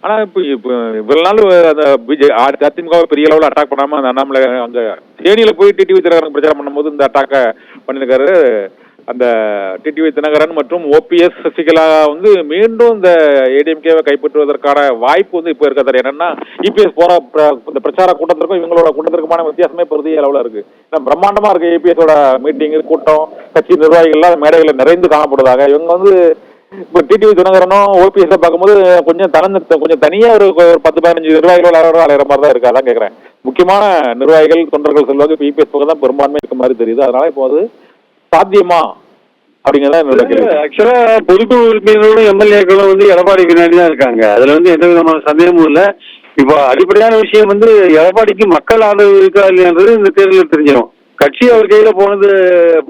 ஆனா இப்போ இவ்வளவு நாள் அந்த அதிமுக பெரிய அளவில் அட்டாக் பண்ணாம அந்த அண்ணாமலை அங்க தேனியில போய் டிடிவி தினகரன் பிரச்சாரம் பண்ணும்போது இந்த அட்டாக்க பண்ணிருக்காரு. அந்த டிடிவி தினகரன் மற்றும் ஓபிஎஸ் சசிகலா வந்து மீண்டும் இந்த ஏடிஎம்கேவை கைப்பற்றுவதற்கான வாய்ப்பு வந்து இப்போ இருக்காது. என்னன்னா இபிஎஸ் போற இந்த பிரச்சார கூட்டத்திற்கும் இவங்களோட கூட்டத்திற்குமான வித்தியாசமே பெரிய அளவில் இருக்கு. பிரம்மாண்டமா இருக்கு இபிஎஸோட மீட்டிங் கூட்டம், கட்சி நிர்வாகிகள்லாம் மேடைகளில் நிறைந்து காணப்படுவதாக. இவங்க வந்து இப்போ டிடிவி தினகரனும் ஓபிஎஸ் பார்க்கும்போது கொஞ்சம் தனியா ஒரு 10-15 நிர்வாகிகள் அலையிற மாதிரி தான் இருக்கு. அதான் கேட்கறேன். முக்கியமான நிர்வாகிகள் தொண்டர்கள் செல்வாக்கு இப்போ இபிஎஸ் பக்கம் தான் பெரும்பான்மை இருக்க மாதிரி தெரியுது. அதனால இப்போ அது சாத்தியமா அப்படிங்கிறதா என்னோட கேள்வி. ஆக்சுவலா பொதுக்குழு உறுப்பினர்களும் எம்எல்ஏக்களும் வந்து எடப்பாடி பின்னாடி தான் இருக்காங்க. அதுல வந்து எந்த விதமான சந்தேகமும் இல்லை. இப்போ அடிப்படையான விஷயம் வந்து எடப்பாடிக்கு மக்கள் ஆதரவு இருக்கா இல்லையான்றது இந்த தேர்தலில் தெரிஞ்சிடும். கட்சி அவர் கையில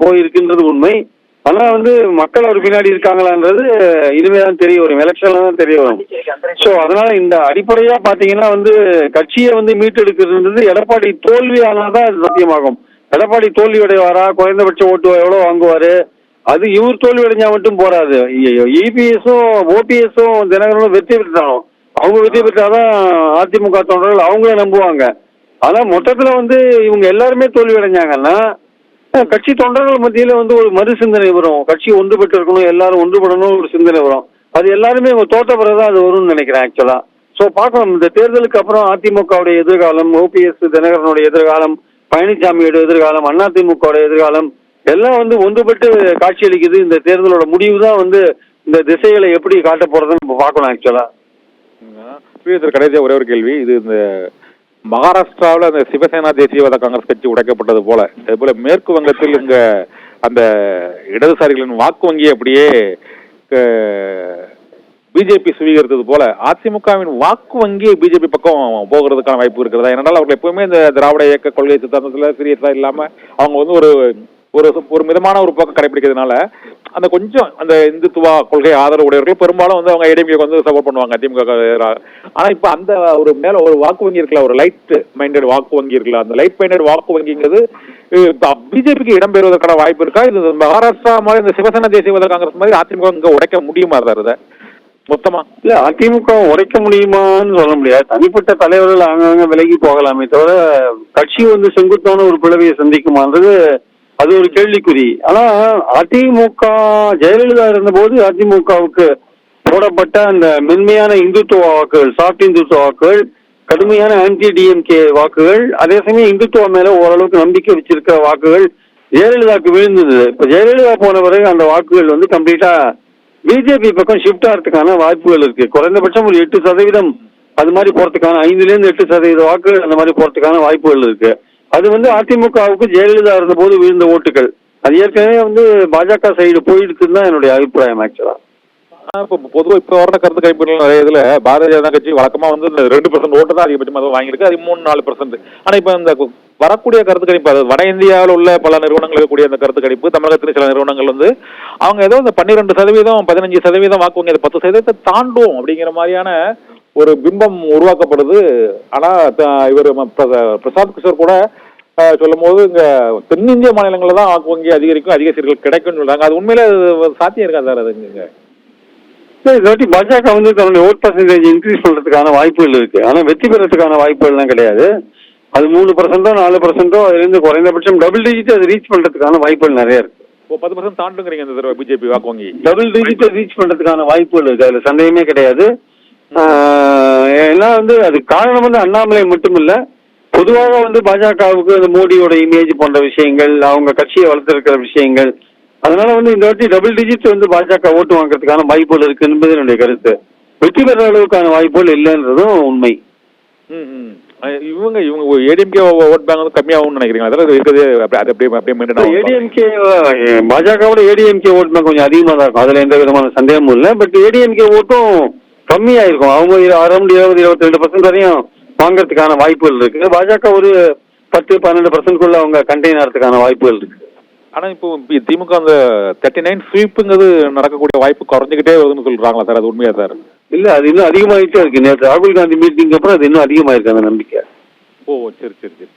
போயிருக்குன்றது உண்மை. ஆனா வந்து மக்கள் அவர் பின்னாடி இருக்காங்களான்றது இனிமேதான் தெரிய வரும், எலெக்ஷன்ல தான் தெரிய வரும். ஸோ அதனால இந்த அடிப்படையா பாத்தீங்கன்னா வந்து கட்சியை வந்து மீட்டெடுக்கிறது எடப்பாடி தோல்வி ஆனாதான் அது சத்தியமாகும். எடப்பாடி தோல்வி அடைவாரா, குறைந்தபட்ச ஓட்டு எவ்வளவு வாங்குவாரு, அது இவர் தோல்வி அடைஞ்சா மட்டும் போறாது. இபிஎஸும் ஓபிஎஸும் தினகரனும் வெற்றி பெற்றாலும் அவங்க வெற்றி பெற்றாதான் அதிமுக தொண்டர்கள் அவங்கள நம்புவாங்க. ஆனா மொத்தத்துல வந்து இவங்க எல்லாருமே தோல்வி அடைஞ்சாங்கன்னா கட்சி தொண்டர்கள் மத்தியில வந்து ஒரு மறு சிந்தனை வரும். கட்சி ஒன்றுபட்டு இருக்கணும், எல்லாரும் ஒன்றுபடணும் ஒரு சிந்தனை வரும். அது எல்லாருமே தோட்ட பிறகுதான் அது வரும்னு நினைக்கிறேன் ஆக்சுவலா. ஸோ பார்க்கலாம் இந்த தேர்தலுக்கு அப்புறம் அதிமுகவுடைய எதிர்காலம், ஓபிஎஸ் தினகரனுடைய எதிர்காலம், பழனிசாமியோட எதிர்காலம், அதிமுக எதிர்காலம் எல்லாம் வந்து ஒன்றுபட்டு காட்சியளிக்குது. இந்த தேர்தலோட முடிவு தான் வந்து இந்த திசைகளை எப்படி காட்ட போறதுன்னு நம்ம பார்க்கணும் ஆக்சுவலா. கடைசியா ஒரே ஒரு கேள்வி. இது இந்த மகாராஷ்டிராவில் அந்த சிவசேனா தேசியவாத காங்கிரஸ் கட்சி உடைக்கப்பட்டது போல, அதே போல மேற்கு வங்கத்தில் இங்க அந்த இடதுசாரிகளின் வாக்கு வங்கி அப்படியே பிஜேபி சுவீகரித்தது போல அதிமுகவின் வாக்கு வங்கி பிஜேபி பக்கம் போகிறதுக்கான வாய்ப்பு இருக்கிறதா? ஏனென்றால் அவர்கள் எப்பவுமே இந்த திராவிட இயக்க கொள்கை சித்தாந்தத்தில் சீரியஸா இல்லாம அவங்க வந்து ஒரு மிதமான ஒரு போக்க கடைபிடிக்கிறதுனால அந்த கொஞ்சம் அந்த இந்துத்துவா கொள்கை ஆதரவு உடையவர்கள் பெரும்பாலும் வந்து அவங்க ஏடிஎம்கே வந்து சப்போர்ட் பண்ணுவாங்க அதிமுக. ஆனா இப்ப அந்த ஒரு மேல ஒரு வாக்கு வங்கி இருக்குல்ல, ஒரு லைட் மைண்டட் வாக்கு வங்கி இருக்குல்ல, அந்த லைட் மைண்டட் வாக்கு வங்கிங்கிறது பிஜேபிக்கு இடம்பெறுவதற்கான வாய்ப்பு இருக்கா? இது மகாராஷ்டிரா மாதிரி இந்த சிவசேனா தேசியவாத காங்கிரஸ் மாதிரி அதிமுக இங்க உடைக்க முடியுமா சார்? இதை மொத்தமா இல்ல அதிமுக உடைக்க முடியுமான்னு சொல்ல முடியாது. தனிப்பட்ட தலைவர்கள் அங்கங்க விலகி போகலாமே தவிர கட்சி வந்து செங்குத்தான ஒரு பிளவையை சந்திக்குமான்றது அது ஒரு கேள்விக்குறி. ஆனா அதிமுக ஜெயலலிதா இருந்தபோது அதிமுகவுக்கு போடப்பட்ட அந்த மென்மையான இந்துத்துவ வாக்குகள், சாஃப்ட் இந்துத்துவ வாக்குகள், கடுமையான ஆன்டி டிஎம்கே வாக்குகள், அதே சமயம் இந்துத்துவ மேல ஓரளவுக்கு நம்பிக்கை வச்சிருக்கிற வாக்குகள் ஜெயலலிதாவுக்கு விழுந்தது. இப்ப ஜெயலலிதா போன பிறகு அந்த வாக்குகள் வந்து கம்ப்ளீட்டா பிஜேபி பக்கம் ஷிஃப்ட் ஆகிறதுக்கான வாய்ப்புகள் இருக்கு. குறைந்தபட்சம் ஒரு 8% அது மாதிரி போறதுக்கான 5-8% வாக்குகள் அந்த மாதிரி போறதுக்கான வாய்ப்புகள் இருக்கு. அது வந்து அதிமுகவுக்கு ஜெயலலிதா இருந்த போது விழுந்த ஓட்டுகள் அது ஏற்கனவே வந்து பாஜக சைடு போயிடுக்குன்னு தான் என்னுடைய அபிப்பிராயம் ஆக்சுவலா. இப்போ பொதுவாக இப்போ வர கருத்து கணிப்புகள் நிறைய இதுல பாரதிய ஜனதா கட்சி வழக்கமா வந்து இந்த 2% ஓட்டு தான் அதிகபட்சமாக வாங்கியிருக்கு, அது 3-4%. ஆனா இப்போ இந்த வரக்கூடிய கருத்து கணிப்பு, அது வட இந்தியாவில் உள்ள பல நிறுவனங்கள் இருக்கக்கூடிய அந்த கருத்து கணிப்பு, தமிழகத்தின் சில நிறுவனங்கள் வந்து அவங்க ஏதோ இந்த 12%, 15% வாக்கு வங்கி 10% தாண்டும் அப்படிங்கிற மாதிரியான ஒரு பிம்பம் உருவாக்கப்படுது. ஆனா இவர் பிரசாத் கிஷோர் கூட சொல்லும் போது இங்க தென்னிந்திய மாநிலங்கள்ல தான் வாக்கு வங்கி அதிகரிக்கும், அதிக சீர்கள் கிடைக்கும்னு சொல்றாங்க. அது உண்மையில சாத்தியம் இருக்கா சார்? அது இல்லாட்டி பாஜக வந்து தன்னுடைய ஓட் பர்சன்டேஜ் இன்க்ரீஸ் பண்றதுக்கான வாய்ப்புகள் இருக்கு. ஆனா வெற்றி பெறதுக்கான வாய்ப்புகள்லாம் கிடையாது. அது 3%, 4%, அதுல இருந்து குறைந்தபட்சம் டபுள் டிஜிட் அது ரீச் பண்றதுக்கான வாய்ப்புகள் நிறைய இருக்கு. 10% தாண்டுங்கிறீங்க இந்த தடவை பிஜேபி வாக்கு வங்கி டபுள் டிஜிட் ரீச் பண்றதுக்கான வாய்ப்புகள் இருக்கு, அதுல சந்தேகமே கிடையாது. ஏன்னா வந்து அது காரணம் வந்து அண்ணாமலை மட்டும் இல்ல, பொதுவாக வந்து பாஜகவுக்கு அந்த மோடியோட இமேஜ் போன்ற விஷயங்கள், அவங்க கட்சியை வளர்த்திருக்கிற விஷயங்கள், அதனால வந்து இந்த வாட்டி டபுள் டிஜிட் வந்து பாஜக ஓட்டு வாங்குறதுக்கான வாய்ப்புகள் இருக்கு என்பது என்னுடைய கருத்து. வெற்றி பெற அளவுக்கான வாய்ப்புகள் இல்லைன்றதும் உண்மை. இவங்க ஏடிஎம்கே ஓட் பேங்க் வந்து கம்மியாகும்னு நினைக்கிறீங்க? அதெல்லாம் இருக்குது. ஏடிஎம்கே பாஜகவோட ஏடிஎம்கே ஓட் பேங்க் கொஞ்சம் அதிகமாக தான் இருக்கும், அதுல எந்த விதமான சந்தேகமும் இல்லை. பட் ஏடிஎம்கே ஓட்டும் கம்மியாயிருக்கும். அவங்க அரௌண்ட் 20-22% வரையும் வாங்கறதுக்கான வாய்ப்புகள் இருக்கு. பாஜக ஒரு 10-12% அவங்க கண்டெயின் ஆகிறதுக்கான வாய்ப்புகள் இருக்கு. ஆனா இப்போ திமுக அந்த 39 ஸ்வீப்புங்கிறது நடக்கக்கூடிய வாய்ப்பு குறைஞ்சிக்கிட்டே வருதுன்னு சொல்றாங்களா சார்? அது உண்மையா சார்? இல்ல, அது இன்னும் அதிகமாயிட்டே இருக்கு. நேற்று ராகுல் காந்தி மீட்டிங் அப்புறம் அது இன்னும் அதிகமாயிருக்கு அந்த நம்பிக்கை. ஓ சரி சரி சரி.